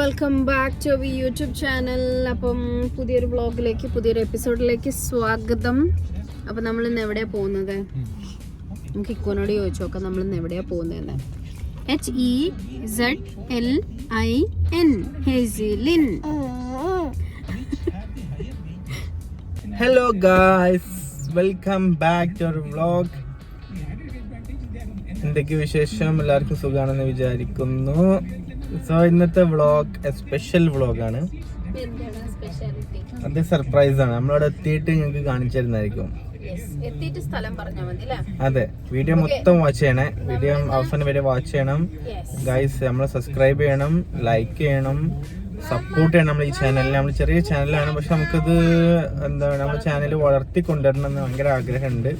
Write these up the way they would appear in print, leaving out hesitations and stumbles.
Welcome back to our YouTube channel. അപ്പം പുതിയൊരു വ്ളോഗിലേക്ക് പുതിയൊരു എപ്പിസോഡിലേക്ക് സ്വാഗതം. അപ്പം നമ്മൾ ഇന്ന് എവിടെയാണ് പോകുന്നത്? നമുക്ക് ഇക്കോനോട് ചോദിച്ചു നോക്കാം നമ്മൾ ഇന്ന് എവിടെയാണ് പോകുന്നതെന്ന്. HEZLIN Hezlin. Hello guys, welcome back to our vlog. എന്തൊക്കെ വിശേഷം? എല്ലാവർക്കും സുഖമാണെന്ന് വിചാരിക്കുന്നു. സോ ഇന്നത്തെ വ്ളോഗ് സ്പെഷ്യൽ വ്ളോഗാണ്. അത് സർപ്രൈസ് ആണ്. നമ്മളവിടെ എത്തിയിട്ട് നിങ്ങൾക്ക് കാണിച്ചു തരുന്നതായിരിക്കും. അതെ, വീഡിയോ മൊത്തം വാച്ച് ചെയ്യണേ. വീഡിയോ അവസാനം വരെ വാച്ച് ചെയ്യണം ഗൈസ്. നമ്മളെ സബ്സ്ക്രൈബ് ചെയ്യണം, ലൈക്ക് ചെയ്യണം, സപ്പോർട്ട് ചെയ്യണം. നമ്മൾ ഈ ചാനലിൽ, നമ്മൾ ചെറിയ ചാനലാണ്, പക്ഷെ നമുക്കത് എന്താണ്, നമ്മുടെ ചാനൽ വളർത്തിക്കൊണ്ടുവരണം എന്ന് ഭയങ്കര ആഗ്രഹമുണ്ട്.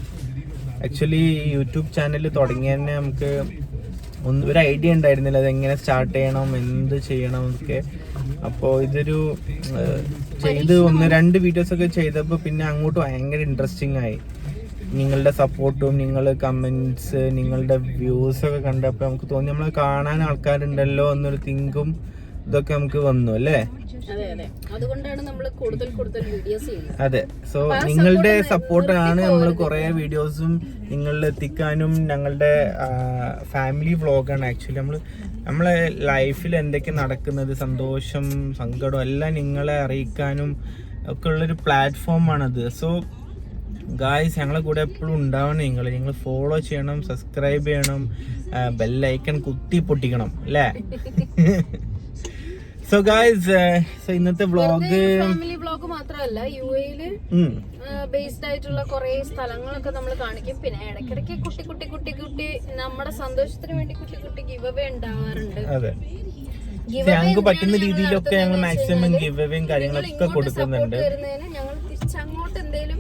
ആക്ച്വലി യൂട്യൂബ് ചാനൽ തുടങ്ങിയ തന്നെ നമുക്ക് ഒരു ഐഡിയ ഉണ്ടായിരുന്നില്ല അതെങ്ങനെ സ്റ്റാർട്ട് ചെയ്യണം, എന്ത് ചെയ്യണം എന്നൊക്കെ. അപ്പോൾ ഇതൊരു ചെയ്ത് 1-2 വീഡിയോസൊക്കെ ചെയ്തപ്പോൾ പിന്നെ അങ്ങോട്ട് ഭയങ്കര ഇൻട്രസ്റ്റിംഗ് ആയി. നിങ്ങളുടെ സപ്പോർട്ടും നിങ്ങളുടെ കമൻറ്റ്സ്, നിങ്ങളുടെ വ്യൂസൊക്കെ കണ്ടപ്പോൾ നമുക്ക് തോന്നി നമ്മൾ കാണാൻ ആൾക്കാരുണ്ടല്ലോ എന്നൊരു തിങ്കും ഇതൊക്കെ നമുക്ക് വന്നു അല്ലേ? അതുകൊണ്ടാണ് നമ്മൾ കൂടുതൽ വീഡിയോസ് ചെയ്യുന്നത്. അതെ, സോ നിങ്ങളുടെ സപ്പോർട്ടാണ് നമ്മൾ കുറേ വീഡിയോസും നിങ്ങളിൽ എത്തിക്കാനും. ഞങ്ങളുടെ ഫാമിലി വ്ളോഗാണ് ആക്ച്വലി. നമ്മളെ ലൈഫിൽ എന്തൊക്കെ നടക്കുന്നത്, സന്തോഷം സങ്കടം എല്ലാം നിങ്ങളെ അറിയിക്കാനും ഒക്കെ ഉള്ളൊരു പ്ലാറ്റ്ഫോമാണത്. സോ ഗായ്സ്, ഞങ്ങളെ കൂടെ എപ്പോഴും ഉണ്ടാവണം. നിങ്ങൾ ഫോളോ ചെയ്യണം, സബ്സ്ക്രൈബ് ചെയ്യണം, ബെല്ലൈക്കൺ കുത്തി പൊട്ടിക്കണം അല്ലേ? സോ ഗായ്സ്, ഇന്നത്തെ വ്ളോഗ് ഫാമിലി വ്ളോഗ് മാത്രമല്ല, UAE ബേസ്ഡ് ആയിട്ടുള്ള കുറെ സ്ഥലങ്ങളൊക്കെ നമ്മൾ കാണിക്കും. പിന്നെ ഇടയ്ക്കിടയ്ക്ക് കുട്ടി നമ്മുടെ സന്തോഷത്തിന് വേണ്ടി കുട്ടി ഗിവ് അവേ ഉണ്ടാവാറുണ്ട്. അതെ, ഞങ്ങൾക്ക് പറ്റുന്ന രീതിയിലൊക്കെ ഞങ്ങൾ മാക്സിമം ഗിവ് അവേയും കാര്യങ്ങളൊക്കെ കൊടുക്കുന്നുണ്ട്. ഞങ്ങൾ തിരിച്ചങ്ങോട്ട് എന്തെങ്കിലും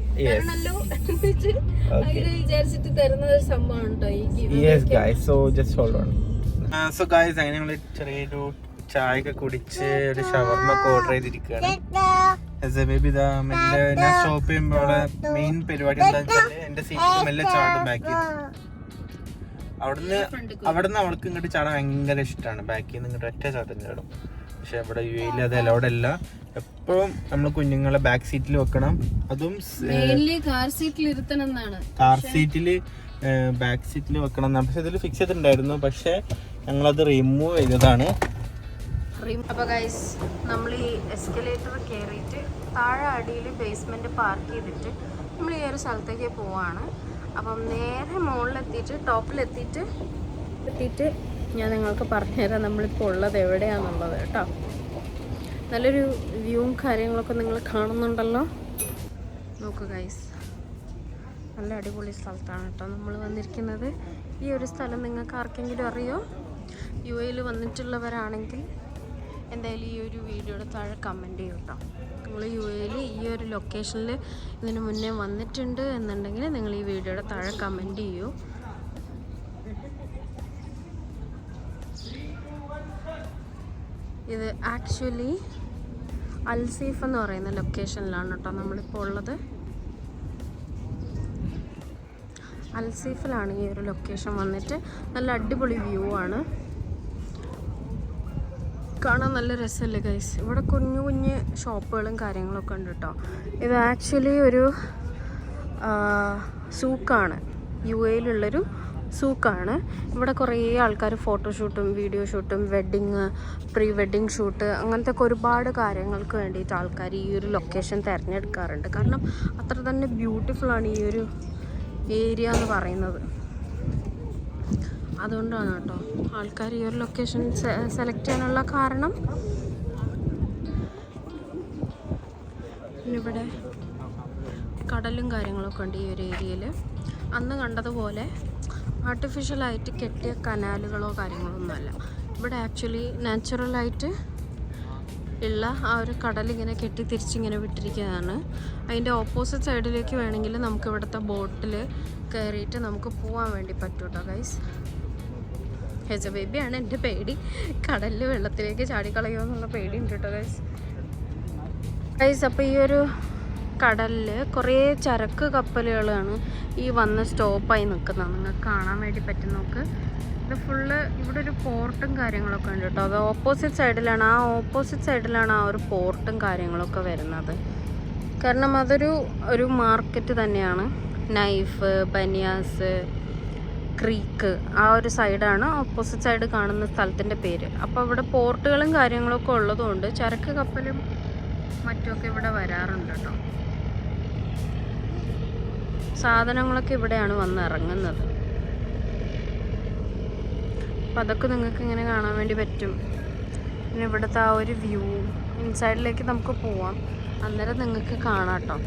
വിചാരിച്ചിട്ട് തരുന്ന ഒരു സംഭവമാണ് കേട്ടോ ഈ give away. Yes guys, so just hold on. So guys, അങ്ങനെ ഞങ്ങൾ ചെറിയൊരു ചായയൊക്കെ കുടിച്ച് ഒരു ഷവർമ ഒക്കെ ഓർഡർ ചെയ്തിരിക്കുകയാണ്. ബേബി ഇതാ മെല്ലെ ഞാൻ സ്റ്റോപ്പ് ചെയ്യുമ്പോൾ അവിടെ മെയിൻ പരിപാടി എന്താ വെച്ചാൽ എന്റെ സീറ്റ് മെല്ലെ ചാടും ബാക്കിൽ. അവിടുന്ന് അവൾക്ക് ഇങ്ങോട്ട് ചാടാൻ ഭയങ്കര ഇഷ്ടമാണ്. ബാക്കിൽ നിന്ന് ഇങ്ങോട്ട് ഒറ്റ ചാട്ടം ചാടും. പക്ഷെ ഇവിടെ UAE അത് അലൗഡ് അല്ല. എപ്പോഴും നമ്മൾ കുഞ്ഞുങ്ങളെ ബാക്ക് സീറ്റിൽ വെക്കണം. അതും കാർ സീറ്റിൽ ബാക്ക് സീറ്റിൽ വെക്കണം എന്നാണ്. പക്ഷെ ഇതിൽ ഫിക്സ് ചെയ്തിട്ടുണ്ടായിരുന്നു, പക്ഷെ ഞങ്ങളത് റിമൂവ് ചെയ്തതാണ്. അപ്പോൾ ഗൈസ്, നമ്മൾ ഈ എസ്കലേറ്റർ കയറിയിട്ട് താഴെ അടിയിൽ ബേസ്മെൻറ്റ് പാർക്ക് ചെയ്തിട്ട് നമ്മൾ ഈ ഒരു സ്ഥലത്തേക്ക് പോവാണ്. അപ്പം നേരെ മുകളിലെത്തിയിട്ട് ടോപ്പിലെത്തിയിട്ട് ഞാൻ നിങ്ങൾക്ക് പറഞ്ഞുതരാം നമ്മളിപ്പോൾ ഉള്ളത് എവിടെയാണെന്നുള്ളത് കേട്ടോ. നല്ലൊരു വ്യൂവും കാര്യങ്ങളൊക്കെ നിങ്ങൾ കാണുന്നുണ്ടല്ലോ. നോക്കൂ ഗൈസ്, നല്ല അടിപൊളി സ്ഥലത്താണ് കേട്ടോ നമ്മൾ വന്നിരിക്കുന്നത്. ഈ ഒരു സ്ഥലം നിങ്ങൾക്ക് ആർക്കെങ്കിലും അറിയോ? UAE വന്നിട്ടുള്ളവരാണെങ്കിൽ എന്തായാലും ഈ ഒരു വീഡിയോയുടെ താഴെ കമൻറ്റ് ചെയ്യും കേട്ടോ. നിങ്ങൾ UAE ഈ ഒരു ലൊക്കേഷനിൽ ഇതിന് മുന്നേ വന്നിട്ടുണ്ട് എന്നുണ്ടെങ്കിൽ നിങ്ങൾ ഈ വീഡിയോയുടെ താഴെ കമൻറ്റ് ചെയ്യൂ. ഇത് ആക്ച്വലി അൽസീഫ് എന്ന് പറയുന്ന ലൊക്കേഷനിലാണ് കേട്ടോ നമ്മളിപ്പോൾ ഉള്ളത്. അൽസീഫിലാണ് ഈ ഒരു ലൊക്കേഷൻ വന്നിട്ട്. നല്ല അടിപൊളി വ്യൂ ആണ്, കാണാൻ നല്ല രസമല്ലേ ഗൈസ്. ഇവിടെ കുഞ്ഞു ഷോപ്പുകളും കാര്യങ്ങളൊക്കെ ഉണ്ട് കേട്ടോ. ഇത് ആക്ച്വലി ഒരു സൂക്കാണ്, UAEലുള്ളൊരു സൂക്കാണ്. ഇവിടെ കുറേ ആൾക്കാർ ഫോട്ടോഷൂട്ടും വീഡിയോ ഷൂട്ടും പ്രീ വെഡിങ് ഷൂട്ട് അങ്ങനത്തെ ഒക്കെ ഒരുപാട് കാര്യങ്ങൾക്ക് വേണ്ടിയിട്ട് ആൾക്കാർ ഈ ഒരു ലൊക്കേഷൻ തിരഞ്ഞെടുക്കാറുണ്ട്. കാരണം അത്ര തന്നെ ബ്യൂട്ടിഫുള്ളാണ് ഈ ഒരു ഏരിയ എന്ന് പറയുന്നത്. അതുകൊണ്ടാണ് കേട്ടോ ആൾക്കാർ ഈ ഒരു ലൊക്കേഷൻ സെലക്ട് ചെയ്യാനുള്ള കാരണം. പിന്നെ ഇവിടെ കടലും കാര്യങ്ങളൊക്കെ ഉണ്ട് ഈ ഒരു ഏരിയയിൽ. അന്ന് കണ്ടതുപോലെ ആർട്ടിഫിഷ്യലായിട്ട് കെട്ടിയ കനാലുകളോ കാര്യങ്ങളോ ഒന്നുമല്ല. ഇവിടെ ആക്ച്വലി നാച്ചുറലായിട്ട് ഉള്ള ആ ഒരു കടലിങ്ങനെ കെട്ടി തിരിച്ചിങ്ങനെ വിട്ടിരിക്കുന്നതാണ്. അതിൻ്റെ ഓപ്പോസിറ്റ് സൈഡിലേക്ക് വേണമെങ്കിൽ നമുക്ക് ഇവിടുത്തെ ബോട്ടിൽ കയറിയിട്ട് നമുക്ക് പോകാൻ വേണ്ടി പറ്റും കേട്ടോ ഗൈസ്. ബേബിയാണ് എൻ്റെ പേടി, കടലിൽ വെള്ളത്തിലേക്ക് ചാടിക്കളയോ എന്നുള്ള പേടി ഉണ്ട് കേട്ടോ ഗൈസ്. അപ്പോൾ ഈ ഒരു കടലിൽ കുറേ ചരക്ക് കപ്പലുകളാണ് ഈ വന്ന് സ്റ്റോപ്പായി നിൽക്കുന്നത്. നിങ്ങൾക്ക് കാണാൻ വേണ്ടി പറ്റും. നോക്ക്, ഇത് ഫുള്ള് ഇവിടെ ഒരു പോർട്ടും കാര്യങ്ങളൊക്കെ ഉണ്ട് കേട്ടോ. അത് ഓപ്പോസിറ്റ് സൈഡിലാണ്, ആ ഒരു പോർട്ടും കാര്യങ്ങളൊക്കെ വരുന്നത്. കാരണം ഒരു മാർക്കറ്റ് തന്നെയാണ്. നൈഫ്, ബനിയാസ്, ക്രീക്ക്, ആ ഒരു സൈഡാണ് ഓപ്പോസിറ്റ് സൈഡ് കാണുന്ന സ്ഥലത്തിൻ്റെ പേര്. അപ്പോൾ ഇവിടെ പോർട്ടുകളും കാര്യങ്ങളൊക്കെ ഉള്ളതുകൊണ്ട് ചരക്ക് കപ്പലും മറ്റുമൊക്കെ ഇവിടെ വരാറുണ്ട് കേട്ടോ. സാധനങ്ങളൊക്കെ ഇവിടെയാണ് വന്ന് ഇറങ്ങുന്നത്. അപ്പം അതൊക്കെ നിങ്ങൾക്ക് ഇങ്ങനെ കാണാൻ വേണ്ടി പറ്റും. പിന്നെ ഇവിടുത്തെ ആ ഒരു വ്യൂ, ഇൻസൈഡിലേക്ക് നമുക്ക് പോവാം, അന്നേരം നിങ്ങൾക്ക് കാണാം കേട്ടോ.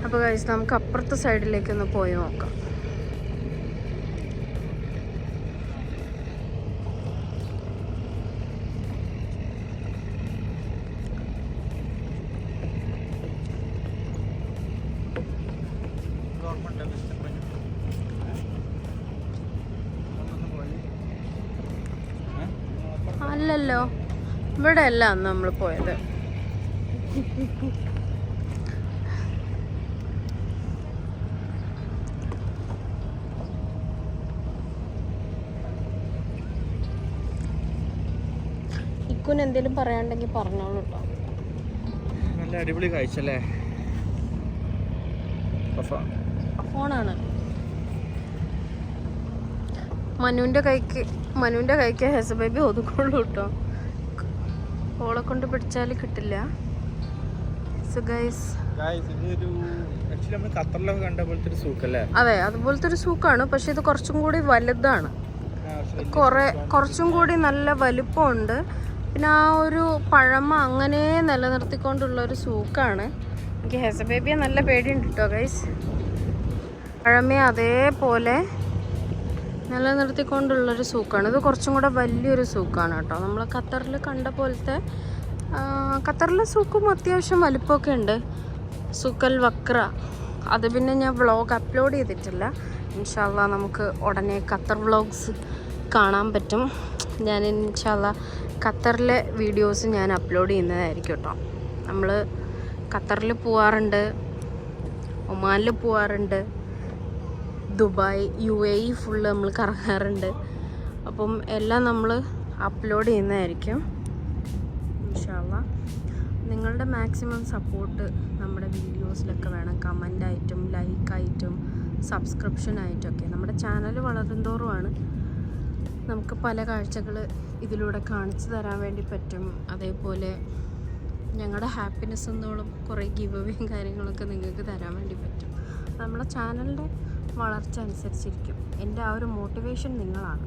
അപ്പോൾ ഗൈസ് നമുക്ക് അപ്പുറത്തെ സൈഡിലേക്കൊന്ന് പോയി നോക്കാം. അല്ലല്ലോ, ഇവിടെ അല്ല അന്ന് നമ്മൾ പോയത്. ഇക്കുന് എന്തെങ്കിലും പറയാണ്ടെങ്കിൽ പറഞ്ഞോളൂ കേട്ടോ. നല്ല അടിപൊളി കാഴ്ചല്ലേ. ഫോണാണ് മനുവിൻ്റെ കൈക്ക് ഹെസ ബേബി ഒതുക്കുള്ളൂ കേട്ടോ. ഓളെ കൊണ്ട് പിടിച്ചാൽ കിട്ടില്ല. സോ ഗൈസ്, അതെ, അതുപോലത്തെ ഒരു സൂക്കാണ്. പക്ഷെ ഇത് കുറച്ചും കൂടി വലുതാണ്, കുറച്ചും കൂടി നല്ല വലുപ്പമുണ്ട്. പിന്നെ ആ ഒരു പഴമ അങ്ങനെ നിലനിർത്തിക്കൊണ്ടുള്ള ഒരു സൂക്കാണ്. എനിക്ക് ഹെസ ബേബിയെ നല്ല പേടിയുണ്ട് കേട്ടോ ഗൈസ്. പഴമയെ അതേപോലെ നിലനിർത്തിക്കൊണ്ടുള്ളൊരു സൂക്കാണ്. ഇത് കുറച്ചും കൂടെ വലിയൊരു സൂക്കാണ് കേട്ടോ. നമ്മൾ ഖത്തറിൽ കണ്ട പോലത്തെ, ഖത്തറിലെ സൂക്കും അത്യാവശ്യം വലിപ്പമൊക്കെ ഉണ്ട്. സുക്കൽ വക്ര, അത് പിന്നെ ഞാൻ വ്ളോഗ് അപ്ലോഡ് ചെയ്തിട്ടില്ല. ഇൻഷാ അല്ലാ നമുക്ക് ഉടനെ ഖത്തർ വ്ളോഗ്സ് കാണാൻ പറ്റും. ഞാൻ ഇൻഷാ അല്ലാ ഖത്തറിലെ വീഡിയോസ് ഞാൻ അപ്ലോഡ് ചെയ്യുന്നതായിരിക്കും കേട്ടോ. നമ്മൾ ഖത്തറിൽ പോവാറുണ്ട്, ഒമാനിൽ പോവാറുണ്ട്, ദുബായ്, UAE ഫുള്ള് നമ്മൾ കറങ്ങാറുണ്ട്. അപ്പം എല്ലാം നമ്മൾ അപ്ലോഡ് ചെയ്യുന്നതായിരിക്കും ഇൻഷാ അല്ലാ. നിങ്ങളുടെ മാക്സിമം സപ്പോർട്ട് നമ്മുടെ വീഡിയോസിലൊക്കെ വേണം. കമൻ്റായിട്ടും ലൈക്കായിട്ടും സബ്സ്ക്രിപ്ഷനായിട്ടൊക്കെ. നമ്മുടെ ചാനൽ വളരുന്തോറുമാണ് നമുക്ക് പല കാഴ്ചകൾ ഇതിലൂടെ കാണിച്ചു തരാൻ വേണ്ടി പറ്റും. അതേപോലെ ഞങ്ങളുടെ ഹാപ്പിനെസ് എന്നോളം കുറേ ഗിവ് അവേയും കാര്യങ്ങളൊക്കെ നിങ്ങൾക്ക് തരാൻ വേണ്ടി പറ്റും. നമ്മുടെ ചാനലിൻ്റെ വളർച്ച അനുസരിച്ചിരിക്കും. എൻ്റെ ആ ഒരു മോട്ടിവേഷൻ നിങ്ങളാണ്.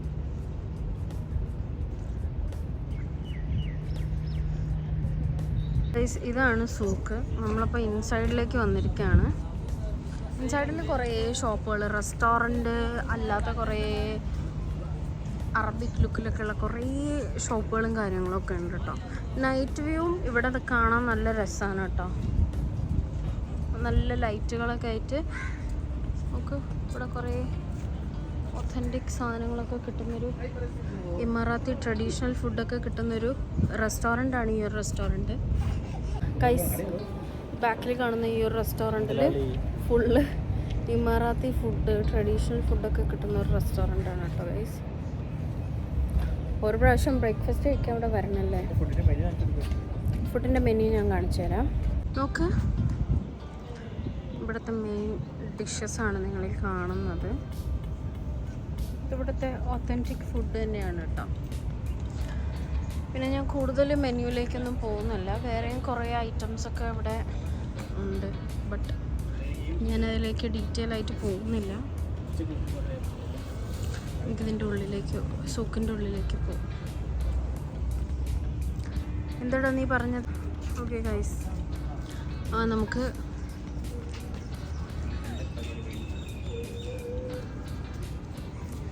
ഇതാണ് സൂക്ക്. നമ്മളപ്പോൾ ഇൻസൈഡിലേക്ക് വന്നിരിക്കുകയാണ്. ഇൻസൈഡിൽ കുറേ ഷോപ്പുകൾ, റെസ്റ്റോറൻറ്റ് അല്ലാത്ത കുറേ അറബിക് ലുക്കിലൊക്കെയുള്ള കുറേ ഷോപ്പുകളും കാര്യങ്ങളൊക്കെ ഉണ്ട് കേട്ടോ. നൈറ്റ് വ്യൂവും ഇവിടെ കാണാൻ നല്ല രസമാണ് കേട്ടോ. നല്ല ലൈറ്റുകളൊക്കെ ആയിട്ട് നമുക്ക് ഇവിടെ കുറേ ഒത്തൻറ്റിക് സാധനങ്ങളൊക്കെ കിട്ടുന്നൊരു ഇമറാത്തി ട്രഡീഷണൽ ഫുഡൊക്കെ കിട്ടുന്നൊരു റെസ്റ്റോറൻ്റാണ് ഈ ഒരു റെസ്റ്റോറൻറ്റ്. കൈസ് ബാക്കിൽ കാണുന്ന ഈ ഒരു റെസ്റ്റോറൻറ്റിൽ ഫുള്ള് ഇമറാത്തി ഫുഡ്, ട്രഡീഷണൽ ഫുഡൊക്കെ കിട്ടുന്ന ഒരു റെസ്റ്റോറൻ്റാണ് കേട്ടോ ഗൈസ്. ഒരു പ്രാവശ്യം ബ്രേക്ക്ഫാസ്റ്റ് കഴിക്കാൻ ഇവിടെ വരണല്ലേ. ഫുഡിൻ്റെ മെനു ഞാൻ കാണിച്ചു തരാം. നോക്ക്, ഇവിടുത്തെ മെയിൻ ഡിഷസാണ് നിങ്ങളിൽ കാണുന്നത്. ഇവിടുത്തെ ഒത്തൻറ്റിക് ഫുഡ് തന്നെയാണ് കേട്ടോ. പിന്നെ ഞാൻ കൂടുതൽ മെനുവിലേക്കൊന്നും പോകുന്നില്ല. വേറെയും കുറേ ഐറ്റംസൊക്കെ ഇവിടെ ഉണ്ട്, ബട്ട് ഞാനതിലേക്ക് ഡീറ്റെയിൽ ആയിട്ട് പോകുന്നില്ല. എനിക്കിതിൻ്റെ ഉള്ളിലേക്ക്, സൂക്കിൻ്റെ ഉള്ളിലേക്ക് പോകും. എന്താടാ നീ പറഞ്ഞത്? ഓക്കെ ഗൈസ്, നമുക്ക്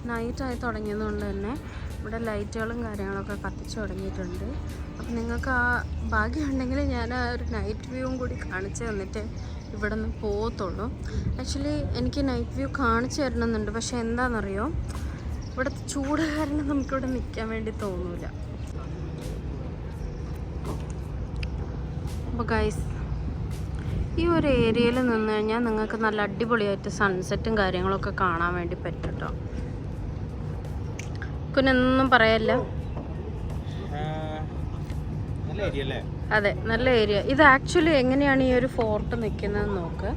നൈറ്റായി തുടങ്ങിയതുകൊണ്ട് തന്നെ ഇവിടെ ലൈറ്റുകളും കാര്യങ്ങളൊക്കെ കത്തിച്ച് തുടങ്ങിയിട്ടുണ്ട്. അപ്പം നിങ്ങൾക്ക് ആ ഭാഗ്യമുണ്ടെങ്കിൽ ഞാൻ ആ ഒരു നൈറ്റ് വ്യൂവും കൂടി കാണിച്ച് തന്നിട്ട് ഇവിടെ നിന്ന് പോകത്തുള്ളൂ. ആക്ച്വലി എനിക്ക് നൈറ്റ് വ്യൂ കാണിച്ചു തരണമെന്നുണ്ട്, പക്ഷെ എന്താണെന്നറിയോ, ഇവിടുത്തെ ചൂട് കാരണം നമുക്കിവിടെ നിൽക്കാൻ വേണ്ടി തോന്നില്ല. അപ്പോൾ ഗൈസ്, ഈ ഒരു ഏരിയയിൽ നിന്ന് കഴിഞ്ഞാൽ നിങ്ങൾക്ക് നല്ല അടിപൊളിയായിട്ട് സൺസെറ്റും കാര്യങ്ങളൊക്കെ കാണാൻ വേണ്ടി പറ്റും കേട്ടോ. കുനൊന്നും പറയല്ല. അതെ, നല്ല ഏരിയ. ഇത് ആക്ച്വലി എങ്ങനെയാണ് ഈ ഒരു ഫോർട്ട് നിൽക്കുന്നത് നോക്ക്.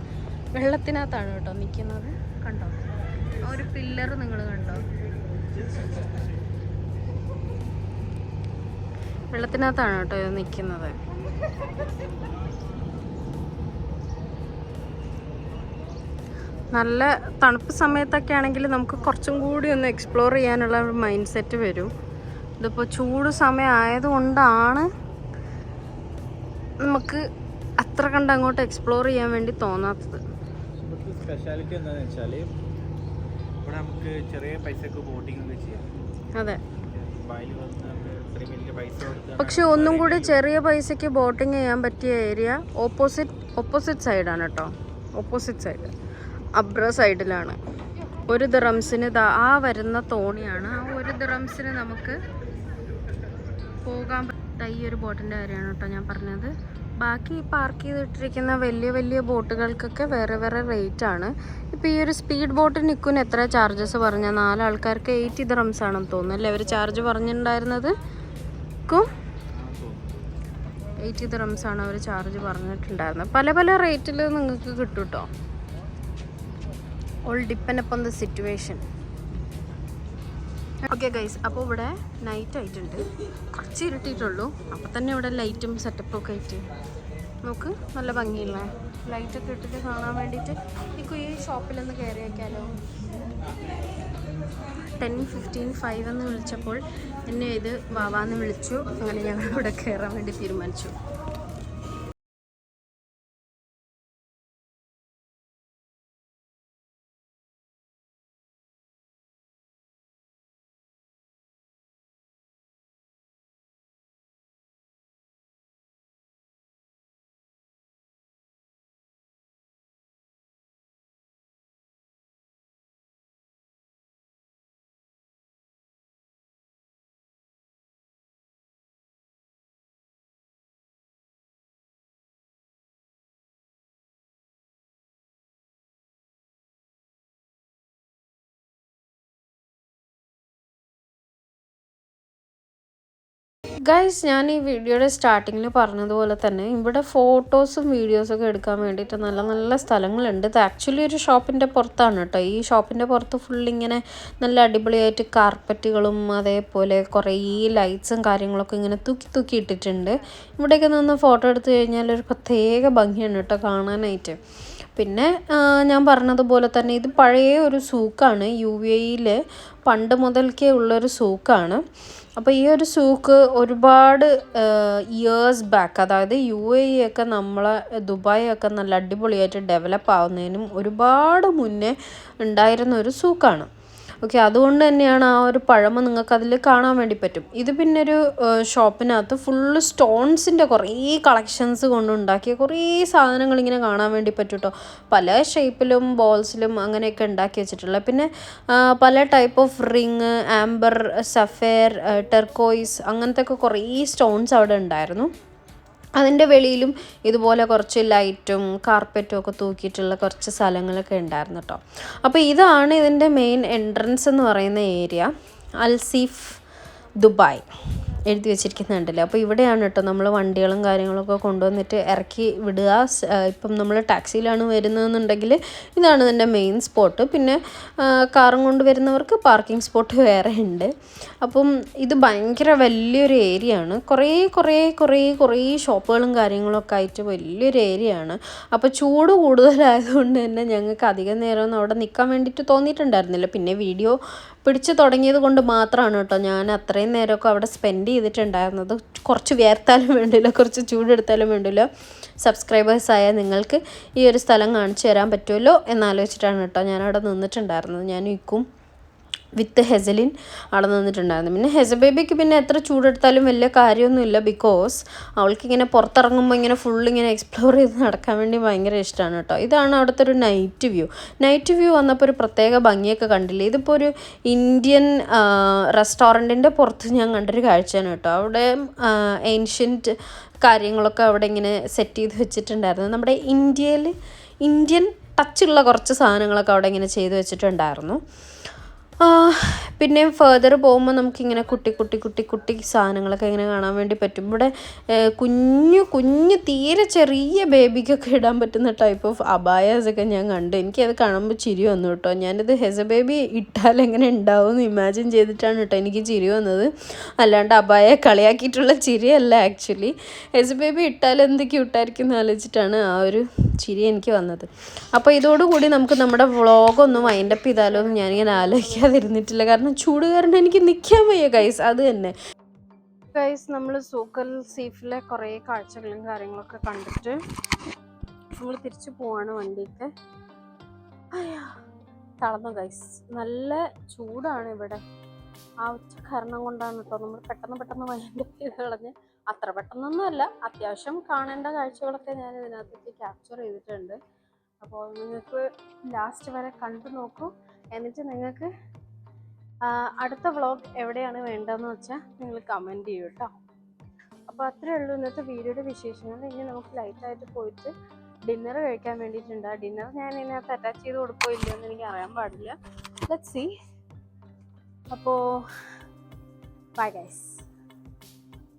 വെള്ളത്തിനകത്താണ് കേട്ടോ നിൽക്കുന്നത്. കണ്ടോ ഒരു പില്ലർ നിങ്ങൾ കണ്ടോ? വെള്ളത്തിനകത്താണ് കേട്ടോ ഇത് നിൽക്കുന്നത്. നല്ല തണുപ്പ് സമയത്തൊക്കെ ആണെങ്കിൽ നമുക്ക് കുറച്ചും കൂടി ഒന്ന് എക്സ്പ്ലോർ ചെയ്യാനുള്ള ഒരു മൈൻഡ് സെറ്റ് വരും. ഇതിപ്പോൾ ചൂട് സമയം ആയതുകൊണ്ടാണ് നമുക്ക് അത്ര കണ്ട് അങ്ങോട്ട് എക്സ്പ്ലോർ ചെയ്യാൻ വേണ്ടി തോന്നാത്തത്. സ്പെഷ്യാലിറ്റി എന്താണെന്ന് വെച്ചാൽ ഇവിടെ നമുക്ക് ചെറിയ പൈസക്ക് ബോട്ടിംഗ് ഒക്കെ ചെയ്യാം. അതെ, പക്ഷെ ഒന്നും കൂടി ചെറിയ പൈസക്ക് ബോട്ടിങ് ചെയ്യാൻ പറ്റിയ ഏരിയ ഓപ്പോസിറ്റ് സൈഡാണ് കേട്ടോ. ഓപ്പോസിറ്റ് സൈഡ് അബ്ര സൈഡിലാണ്. 1 ദിറംസിന് ആ വരുന്ന തോണിയാണ്. ആ 1 ദിറംസിന് നമുക്ക് പോകാൻ ഈ ഒരു ബോട്ടിൻ്റെ കാര്യമാണ് കേട്ടോ ഞാൻ പറഞ്ഞത്. ബാക്കി പാർക്ക് ചെയ്തിട്ടിരിക്കുന്ന വലിയ വലിയ ബോട്ടുകൾക്കൊക്കെ വേറെ വേറെ റേറ്റ് ആണ്. ഇപ്പോൾ ഈ ഒരു സ്പീഡ് ബോട്ടിന് നിൽക്കുന്ന എത്ര ചാർജസ് പറഞ്ഞാൽ 4 ആൾക്കാർക്ക് 80 ദിറംസ് ആണെന്ന് തോന്നുന്നു അല്ലേ അവർ ചാർജ് പറഞ്ഞിട്ടുണ്ടായിരുന്നത്. 80 ദിറംസ് ആണ് അവർ ചാർജ് പറഞ്ഞിട്ടുണ്ടായിരുന്നത്. പല പല റേറ്റിൽ നിങ്ങൾക്ക് കിട്ടും കേട്ടോ. All depend upon the situation. Okay guys, അപ്പോൾ ഇവിടെ നൈറ്റ് ആയിട്ടുണ്ട്. കുറച്ച് ഇരുട്ടിയിട്ടുള്ളൂ. അപ്പോൾ തന്നെ ഇവിടെ ലൈറ്റും സെറ്റപ്പും ഒക്കെ ആയിട്ട് നോക്ക്, നല്ല ഭംഗിയില്ല ലൈറ്റൊക്കെ ഇട്ടിട്ട് കാണാൻ വേണ്ടിയിട്ട്. എനിക്ക് ഈ ഷോപ്പിലൊന്ന് കയറി വയ്ക്കാമല്ലോ. 10:15 എന്ന് വിളിച്ചപ്പോൾ എന്നെ ഇത് വാവാന്ന് വിളിച്ചു. അങ്ങനെ ഞങ്ങൾ ഇവിടെ കയറാൻ വേണ്ടി തീരുമാനിച്ചു. ഗൈസ്, ഞാൻ ഈ വീഡിയോയുടെ സ്റ്റാർട്ടിങ്ങിൽ പറഞ്ഞതുപോലെ തന്നെ ഇവിടെ ഫോട്ടോസും വീഡിയോസൊക്കെ എടുക്കാൻ വേണ്ടിയിട്ട് നല്ല നല്ല സ്ഥലങ്ങളുണ്ട്. ഇത് ആക്ച്വലി ഒരു ഷോപ്പിൻ്റെ പുറത്താണ് കേട്ടോ. ഈ ഷോപ്പിൻ്റെ പുറത്ത് ഫുള്ളിങ്ങനെ നല്ല അടിപൊളിയായിട്ട് കാർപ്പറ്റുകളും അതേപോലെ കുറേ ലൈറ്റ്സും കാര്യങ്ങളൊക്കെ ഇങ്ങനെ തൂക്കി ഇട്ടിട്ടുണ്ട്. ഇവിടേക്ക് നിന്ന് ഫോട്ടോ എടുത്തു കഴിഞ്ഞാൽ ഒരു പ്രത്യേക ഭംഗിയാണ് കേട്ടോ കാണാനായിട്ട്. പിന്നെ ഞാൻ പറഞ്ഞതുപോലെ തന്നെ ഇത് പഴയ ഒരു സൂക്കാണ്. UAE പണ്ട് മുതൽക്കേ ഉള്ളൊരു സൂക്കാണ്. അപ്പോൾ ഈ ഒരു സൂക്ക് ഒരുപാട് ഇയേഴ്സ് ബാക്ക്, അതായത് UAE ഒക്കെ നമ്മളെ ദുബായ് ഒക്കെ നല്ല അടിപൊളിയായിട്ട് ഡെവലപ്പ് ആവുന്നതിനും ഒരുപാട് മുന്നേ ഉണ്ടായിരുന്ന ഒരു സൂക്കാണ്. ഓക്കെ, അതുകൊണ്ട് തന്നെയാണ് ആ ഒരു പഴമ നിങ്ങൾക്ക് അതിൽ കാണാൻ വേണ്ടി പറ്റും. ഇത് പിന്നെ ഒരു ഷോപ്പിനകത്ത് ഫുള്ള് സ്റ്റോൺസിൻ്റെ കുറേ കളക്ഷൻസ് കൊണ്ടുണ്ടാക്കിയ കുറേ സാധനങ്ങൾ ഇങ്ങനെ കാണാൻ വേണ്ടി പറ്റും കേട്ടോ. പല ഷേപ്പിലും ബോൾസിലും അങ്ങനെയൊക്കെ ഉണ്ടാക്കി വെച്ചിട്ടുള്ള. പിന്നെ പല type of ring, amber, sapphire, turquoise അങ്ങനത്തെ ഒക്കെ കുറേ സ്റ്റോൺസ് അവിടെ ഉണ്ടായിരുന്നു. അതിൻ്റെ വെളിയിലും ഇതുപോലെ കുറച്ച് ലൈറ്റും കാർപ്പറ്റും ഒക്കെ തൂക്കിയിട്ടുള്ള കുറച്ച് സ്ഥലങ്ങളൊക്കെ ഉണ്ടായിരുന്നു കേട്ടോ. അപ്പോൾ ഇതാണ് ഇതിൻ്റെ മെയിൻ എൻട്രൻസ് എന്ന് പറയുന്ന ഏരിയ. അൽസീഫ് ദുബായ് എഴുതി വെച്ചിരിക്കുന്നുണ്ടല്ലോ. അപ്പോൾ ഇവിടെയാണ് കേട്ടോ നമ്മൾ വണ്ടികളും കാര്യങ്ങളൊക്കെ കൊണ്ടുവന്നിട്ട് ഇറക്കി വിടുക. ഇപ്പം നമ്മൾ ടാക്സിയിലാണ് വരുന്നതെന്നുണ്ടെങ്കിൽ ഇതാണ് ഇതിൻ്റെ മെയിൻ സ്പോട്ട്. പിന്നെ കാറും കൊണ്ട് വരുന്നവർക്ക് പാർക്കിംഗ് സ്പോട്ട് വേറെ ഉണ്ട്. അപ്പം ഇത് ഭയങ്കര വലിയൊരു ഏരിയ ആണ്. കുറേ ഷോപ്പുകളും കാര്യങ്ങളൊക്കെ ആയിട്ട് വലിയൊരു ഏരിയ ആണ്. അപ്പോൾ ചൂട് കൂടുതലായതുകൊണ്ട് തന്നെ ഞങ്ങൾക്ക് അധികം നേരമൊന്നും അവിടെ നിൽക്കാൻ വേണ്ടിയിട്ട് തോന്നിയിട്ടുണ്ടായിരുന്നില്ല. പിന്നെ വീഡിയോ പിടിച്ച് തുടങ്ങിയത് കൊണ്ട് മാത്രമാണ് കേട്ടോ ഞാൻ അത്രയും നേരമൊക്കെ അവിടെ സ്പെൻഡ് ചെയ്തിട്ടുണ്ടായിരുന്നത്. കുറച്ച് വിയർത്താലും വേണ്ടില്ല, കുറച്ച് ചൂടെടുത്താലും വേണ്ടില്ല. സബ്സ്ക്രൈബേഴ്സായ നിങ്ങൾക്ക് ഈ ഒരു സ്ഥലം കാണിച്ചു തരാൻ പറ്റുമല്ലോ എന്നാലോചിച്ചിട്ടാണ് കേട്ടോ ഞാനവിടെ നിന്നിട്ടുണ്ടായിരുന്നത്. ഞാൻ ഇക്കും വിത്ത് ഹെസലിൻ അവിടെ നിന്നിട്ടുണ്ടായിരുന്നു. പിന്നെ ഹെസ ബേബിക്ക് പിന്നെ എത്ര ചൂടെടുത്താലും വലിയ കാര്യമൊന്നുമില്ല, ബിക്കോസ് അവൾക്കിങ്ങനെ പുറത്തിറങ്ങുമ്പോൾ ഇങ്ങനെ ഫുള്ളിങ്ങനെ എക്സ്പ്ലോർ ചെയ്ത് നടക്കാൻ വേണ്ടി ഭയങ്കര ഇഷ്ടമാണ് കേട്ടോ. ഇതാണ് അവിടുത്തെ ഒരു നൈറ്റ് വ്യൂ. നൈറ്റ് വ്യൂ വന്നപ്പോൾ ഒരു പ്രത്യേക ഭംഗിയൊക്കെ കണ്ടില്ലേ. ഇതിപ്പോൾ ഒരു ഇന്ത്യൻ റെസ്റ്റോറൻറ്റിൻ്റെ പുറത്ത് ഞാൻ കണ്ടൊരു കാഴ്ചയാണ് കേട്ടോ. അവിടെ ഏൻഷ്യൻറ്റ് കാര്യങ്ങളൊക്കെ അവിടെ ഇങ്ങനെ സെറ്റ് ചെയ്ത് വെച്ചിട്ടുണ്ടായിരുന്നു. നമ്മുടെ ഇന്ത്യൻ ടച്ചുള്ള കുറച്ച് സാധനങ്ങളൊക്കെ അവിടെ ഇങ്ങനെ ചെയ്ത് വെച്ചിട്ടുണ്ടായിരുന്നു. പിന്നെ ഫേർദർ പോകുമ്പോൾ നമുക്കിങ്ങനെ കുട്ടി സാധനങ്ങളൊക്കെ ഇങ്ങനെ കാണാൻ വേണ്ടി പറ്റും. ഇവിടെ കുഞ്ഞു തീരെ ചെറിയ ബേബിക്കൊക്കെ ഇടാൻ പറ്റുന്ന ടൈപ്പ് ഓഫ് അബായാസൊക്കെ ഞാൻ കണ്ടു. എനിക്കത് കാണുമ്പോൾ ചിരി വന്നു കേട്ടോ. ഞാനിത് ഹെസ ബേബി ഇട്ടാൽ എങ്ങനെ ഉണ്ടാവും എന്ന് ഇമാജിൻ ചെയ്തിട്ടാണ് കേട്ടോ എനിക്ക് ചിരി വന്നത്. അല്ലാണ്ട് അബായ കളിയാക്കിയിട്ടുള്ള ചിരിയല്ല ആക്ച്വലി. ഹെസ ബേബി ഇട്ടാൽ എന്ത് ക്യൂട്ടായിരിക്കും എന്ന് ആലോചിച്ചിട്ടാണ് ആ ഒരു ചിരി എനിക്ക് വന്നത്. അപ്പോൾ ഇതോടുകൂടി നമുക്ക് നമ്മുടെ വ്ളോഗൊന്ന് വൈൻഡപ്പ് ചെയ്താലോ എന്ന് ഞാനിങ്ങനെ ആലോചിക്കാതിരുന്നിട്ടില്ല. കാരണം ചൂട് കാരണം എനിക്ക് നിൽക്കാൻ വയ്യ ഗൈസ്. അത് തന്നെ ഗൈസ്, നമ്മൾ സൂക്കൽ സീഫിലെ കുറേ കാഴ്ചകളും കാര്യങ്ങളൊക്കെ കണ്ടിട്ട് നമ്മൾ തിരിച്ചു പോവാണ് വണ്ടിക്ക്. തളർന്നു ഗൈസ്, നല്ല ചൂടാണ് ഇവിടെ. ആ ഉച്ച കാരണം കൊണ്ടാണ് കേട്ടോ നമ്മൾ പെട്ടെന്ന് വൈൻഡപ്പ് ചെയ്ത് കളഞ്ഞ്. അത്ര പെട്ടെന്നൊന്നും അല്ല, അത്യാവശ്യം കാണേണ്ട കാഴ്ചകളൊക്കെ ഞാൻ ഇതിനകത്തേക്ക് ക്യാപ്ചർ ചെയ്തിട്ടുണ്ട്. അപ്പോൾ നിങ്ങൾക്ക് ലാസ്റ്റ് വരെ കണ്ടു നോക്കൂ. എന്നിട്ട് നിങ്ങൾക്ക് അടുത്ത വ്ളോഗ് എവിടെയാണ് വേണ്ടതെന്ന് വെച്ചാൽ നിങ്ങൾ കമൻറ്റ് ചെയ്യൂ കേട്ടോ. അപ്പോൾ അത്രയേ ഉള്ളൂ ഇന്നത്തെ വീഡിയോയുടെ വിശേഷങ്ങൾ. ഇനി നമുക്ക് ലൈറ്റായിട്ട് പോയിട്ട് ഡിന്നർ കഴിക്കാൻ വേണ്ടിയിട്ടുണ്ട്. ആ ഡിന്നർ ഞാൻ ഇതിനകത്ത് അറ്റാച്ച് ചെയ്ത് കൊടുക്കോ ഇല്ലയെന്ന് എനിക്ക് അറിയാൻ പാടില്ല. Let's see. അപ്പോൾ ബൈ ഗൈസ്.